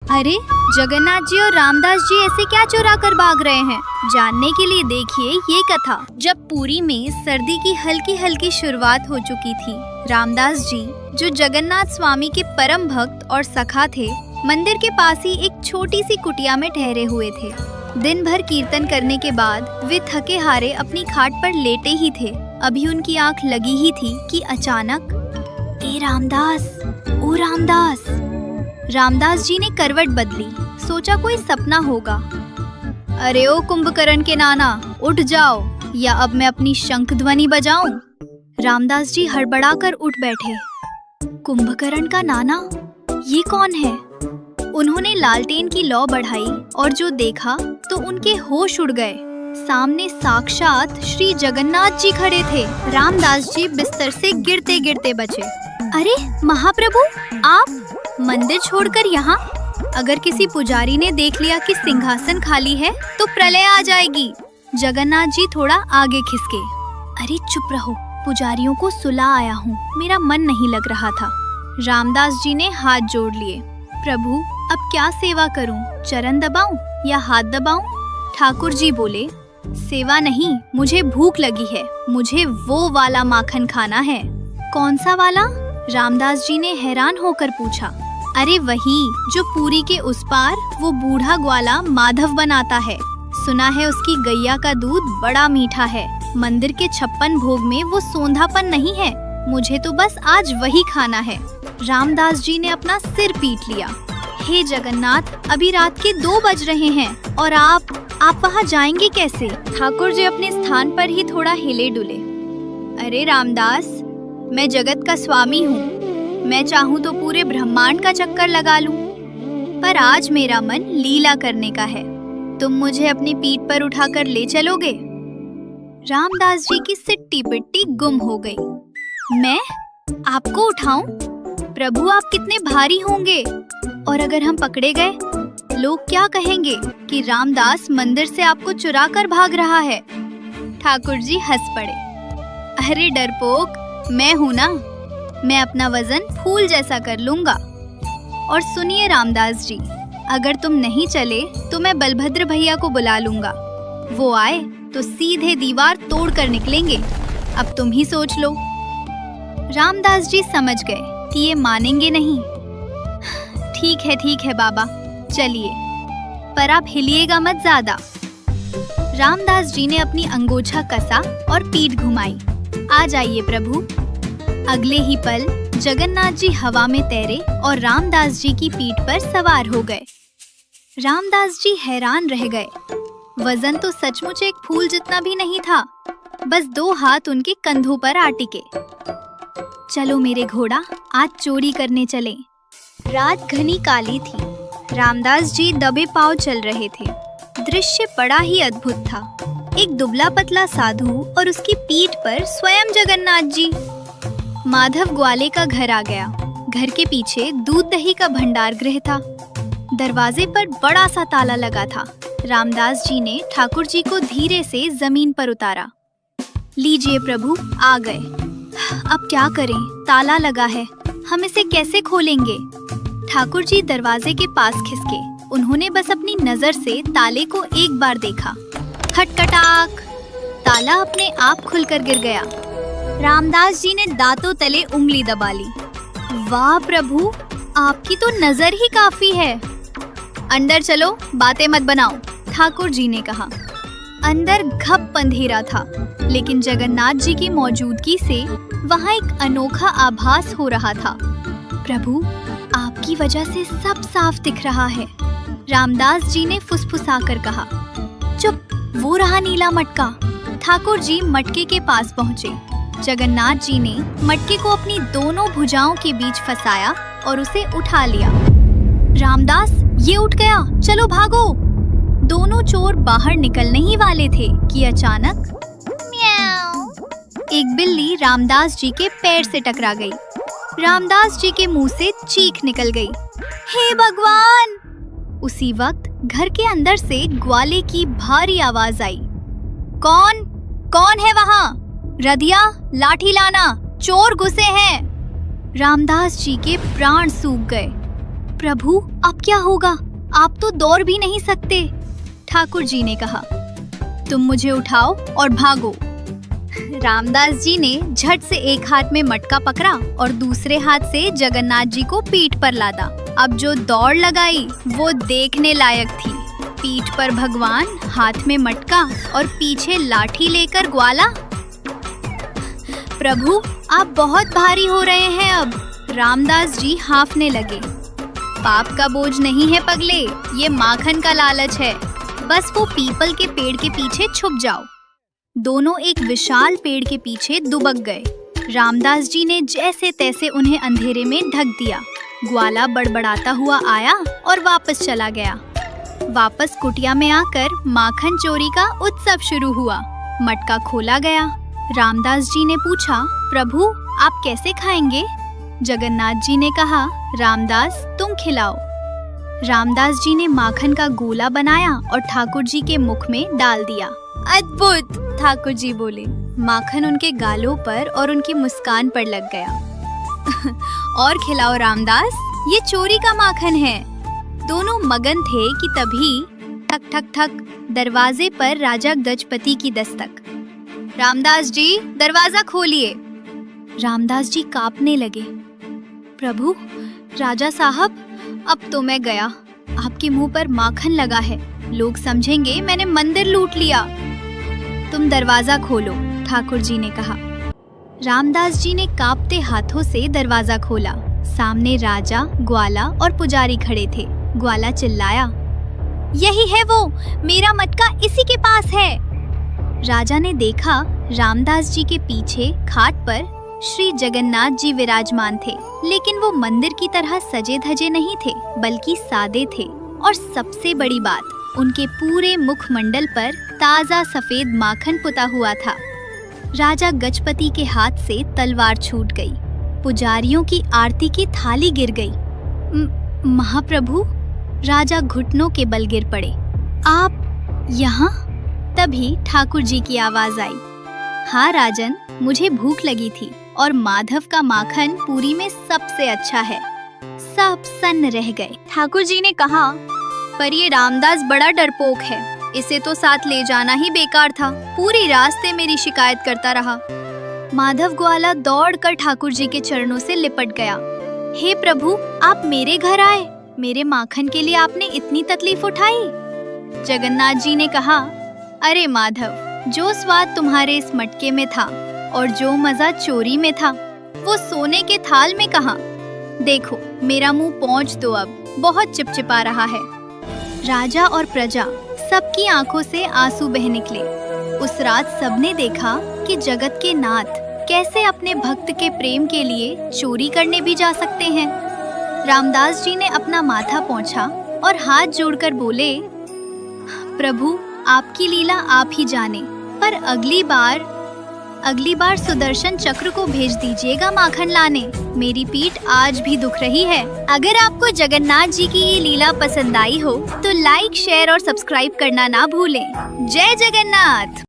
अरे जगन्नाथ जी और रामदास जी ऐसे क्या चुरा कर भाग रहे हैं? जानने के लिए देखिए ये कथा। जब पुरी में सर्दी की हल्की हल्की शुरुआत हो चुकी थी, रामदास जी जो जगन्नाथ स्वामी के परम भक्त और सखा थे, मंदिर के पास ही एक छोटी सी कुटिया में ठहरे हुए थे। दिन भर कीर्तन करने के बाद वे थके हारे अपनी खाट पर लेटे ही थे। अभी उनकी आंख लगी ही थी कि अचानक, ए रामदास, ओ रामदास। रामदास जी ने करवट बदली, सोचा कोई सपना होगा। अरे ओ कुंभकर्ण के नाना, उठ जाओ, या अब मैं अपनी शंख ध्वनि बजाऊं? रामदास जी हड़बड़ाकर उठ बैठे। कुंभकर्ण का नाना, ये कौन है? उन्होंने लालटेन की लौ बढ़ाई और जो देखा तो उनके होश उड़ गए। सामने साक्षात श्री जगन्नाथ जी खड़े थे। रामदास जी बिस्तर से गिरते गिरते बचे। अरे महाप्रभु, आप मंदिर छोड़कर यहाँ? अगर किसी पुजारी ने देख लिया कि सिंहासन खाली है तो प्रलय आ जाएगी। जगन्नाथ जी थोड़ा आगे खिसके। अरे चुप रहो, पुजारियों को सुला आया हूँ, मेरा मन नहीं लग रहा था। रामदास जी ने हाथ जोड़ लिए। प्रभु, अब क्या सेवा करूं? चरण दबाऊं या हाथ दबाऊं? ठाकुर जी बोले, सेवा नहीं, मुझे भूख लगी है, मुझे वो वाला माखन खाना है। कौन सा वाला? रामदास जी ने हैरान होकर पूछा। अरे वही जो पुरी के उस पार वो बूढ़ा ग्वाला माधव बनाता है। सुना है उसकी गैया का दूध बड़ा मीठा है। मंदिर के 56 भोग में वो सोंधापन नहीं है। मुझे तो बस आज वही खाना है। रामदास जी ने अपना सिर पीट लिया। हे जगन्नाथ, अभी रात के 2 बज रहे हैं और आप वहाँ जाएंगे कैसे? ठाकुर जी अपने स्थान पर ही थोड़ा हिले डुले। अरे रामदास, मैं जगत का स्वामी हूँ, मैं चाहूँ तो पूरे ब्रह्मांड का चक्कर लगा लूँ, पर आज मेरा मन लीला करने का है। तुम मुझे अपनी पीठ पर उठाकर ले चलोगे? रामदास जी की सिट्टी पिट्टी गुम हो गई। मैं आपको उठाऊं? प्रभु, आप कितने भारी होंगे, और अगर हम पकड़े गए, लोग क्या कहेंगे कि रामदास मंदिर से आपको चुरा कर भाग रहा है। ठाकुर जी हंस पड़े। अरे डरपोक, मैं हूँ ना, मैं अपना वजन फूल जैसा कर लूंगा। और सुनिए रामदास जी, अगर तुम नहीं चले तो मैं बलभद्र भैया को बुला लूंगा। वो आए तो सीधे दीवार तोड़ कर निकलेंगे। अब तुम ही सोच लो। रामदास जी समझ गए कि ये मानेंगे नहीं। ठीक है बाबा, चलिए, पर आप हिलिएगा मत ज्यादा। रामदास जी ने अपनी अंगोछा कसा और पीठ घुमाई। आ जाइए प्रभु। अगले ही पल जगन्नाथ जी हवा में तैरे और रामदास जी की पीठ पर सवार हो गए। रामदास जी हैरान रह गए। वजन तो सचमुच एक फूल जितना भी नहीं था, बस 2 हाथ उनके कंधों पर आ टिके। चलो मेरे घोड़ा, आज चोरी करने चलें। रात घनी काली थी। रामदास जी दबे पांव चल रहे थे। दृश्य बड़ा ही अद्भुत था। एक दुबला पतला साधु और उसकी पीठ पर स्वयं जगन्नाथ जी। माधव ग्वाले का घर आ गया। घर के पीछे दूध दही का भंडार गृह था। दरवाजे पर बड़ा सा ताला लगा था। रामदास जी ने ठाकुर जी को धीरे से जमीन पर उतारा। लीजिए प्रभु, आ गए। अब क्या करें, ताला लगा है, हम इसे कैसे खोलेंगे? ठाकुर जी दरवाजे के पास खिसके। उन्होंने बस अपनी नजर से ताले को एक बार देखा। खटखटाक, ताला अपने आप खुलकर गिर गया। रामदास जी ने दांतों तले उंगली दबा ली। वाह प्रभु, आपकी तो नजर ही काफी है। अंदर चलो, बातें मत बनाओ, ठाकुर जी ने कहा। अंदर घप अंधेरा था, लेकिन जगन्नाथ जी की मौजूदगी से वहाँ एक अनोखा आभास हो रहा था। प्रभु, आपकी वजह से सब साफ दिख रहा है, रामदास जी ने फुसफुसाकर कहा। चुप, वो रहा नीला मटका। ठाकुर जी मटके के पास पहुँचे। जगन्नाथ जी ने मटके को अपनी दोनों भुजाओं के बीच फंसाया और उसे उठा लिया। रामदास, ये उठ गया, चलो भागो। दोनों चोर बाहर निकलने ही वाले थे कि अचानक एक बिल्ली रामदास जी के पैर से टकरा गई। रामदास जी के मुंह से चीख निकल गई। हे भगवान! उसी वक्त घर के अंदर से ग्वाले की भारी आवाज आई। कौन है वहाँ? रदिया, लाठी लाना, चोर घुसे हैं। रामदास जी के प्राण सूख गए। प्रभु अब क्या होगा? आप तो दौड़ भी नहीं सकते। ठाकुर जी ने कहा, तुम मुझे उठाओ और भागो। रामदास जी ने झट से एक हाथ में मटका पकड़ा और दूसरे हाथ से जगन्नाथ जी को पीठ पर लादा। अब जो दौड़ लगाई वो देखने लायक थी। पीठ पर भगवान, हाथ में मटका और पीछे लाठी लेकर ग्वाला। प्रभु आप बहुत भारी हो रहे हैं अब। रामदास जी हांफने लगे। पाप का बोझ नहीं है पगले, ये माखन का लालच है। बस वो पीपल के पेड़ के पीछे छुप जाओ। दोनों एक विशाल पेड़ के पीछे दुबक गए। रामदास जी ने जैसे तैसे उन्हें अंधेरे में ढक दिया। ग्वाला बड़बड़ाता हुआ आया और वापस चला गया। वापस कुटिया में आकर माखन चोरी का उत्सव शुरू हुआ। मटका खोला गया। रामदास जी ने पूछा, प्रभु आप कैसे खाएंगे? जगन्नाथ जी ने कहा, रामदास तुम खिलाओ। रामदास जी ने माखन का गोला बनाया और ठाकुर जी के मुख में डाल दिया। अद्भुत, ठाकुर जी बोले। माखन उनके गालों पर और उनकी मुस्कान पर लग गया। और खिलाओ रामदास, ये चोरी का माखन है। दोनों मगन थे कि तभी ठक ठक ठक दरवाजे पर राजा गजपति की दस्तक। रामदास जी दरवाजा खोलिए। रामदास जी कांपने लगे। प्रभु, राजा साहब अब तो मैं गया। आपके मुंह पर माखन लगा है, लोग समझेंगे मैंने मंदिर लूट लिया। तुम दरवाजा खोलो, ठाकुर जी ने कहा। रामदास जी ने कांपते हाथों से दरवाजा खोला। सामने राजा, ग्वाला और पुजारी खड़े थे। ग्वाला चिल्लाया, यही है वो, मेरा मटका इसी के पास है। राजा ने देखा रामदास जी के पीछे खाट पर श्री जगन्नाथ जी विराजमान थे, लेकिन वो मंदिर की तरह सजे धजे नहीं थे, बल्कि सादे थे। और सबसे बड़ी बात, उनके पूरे मुखमंडल पर ताजा सफेद माखन पुता हुआ था। राजा गजपति के हाथ से तलवार छूट गई। पुजारियों की आरती की थाली गिर गई। महाप्रभु, राजा घुटनों के बल गिर पड़े। आप यहाँ? तभी ठाकुर जी की आवाज आई, हाँ राजन, मुझे भूख लगी थी और माधव का माखन पूरी में सबसे अच्छा है। सब सन्न रह गए। ठाकुर जी ने कहा, पर ये रामदास बड़ा डरपोक है, इसे तो साथ ले जाना ही बेकार था। पूरी रास्ते मेरी शिकायत करता रहा। माधव ग्वाला दौड़कर ठाकुर जी के चरणों से लिपट गया। हे प्रभु, आप मेरे घर आए, मेरे माखन के लिए आपने इतनी तकलीफ उठाई। जगन्नाथ जी ने कहा, अरे माधव, जो स्वाद तुम्हारे इस मटके में था और जो मजा चोरी में था, वो सोने के थाल में कहाँ? देखो, मेरा मुंह पोंछ दो, अब बहुत चिपचिपा रहा है। राजा और प्रजा सबकी आंखों से आंसू बह निकले। उस रात सबने देखा कि जगत के नाथ कैसे अपने भक्त के प्रेम के लिए चोरी करने भी जा सकते हैं। रामदास जी ने अपना माथा पोंछा और हाथ जोड़कर बोले, प्रभु आपकी लीला आप ही जाने, पर अगली बार सुदर्शन चक्र को भेज दीजिएगा माखन लाने। मेरी पीठ आज भी दुख रही है। अगर आपको जगन्नाथ जी की ये लीला पसंद आई हो तो लाइक, शेयर और सब्सक्राइब करना ना भूलें। जय जगन्नाथ।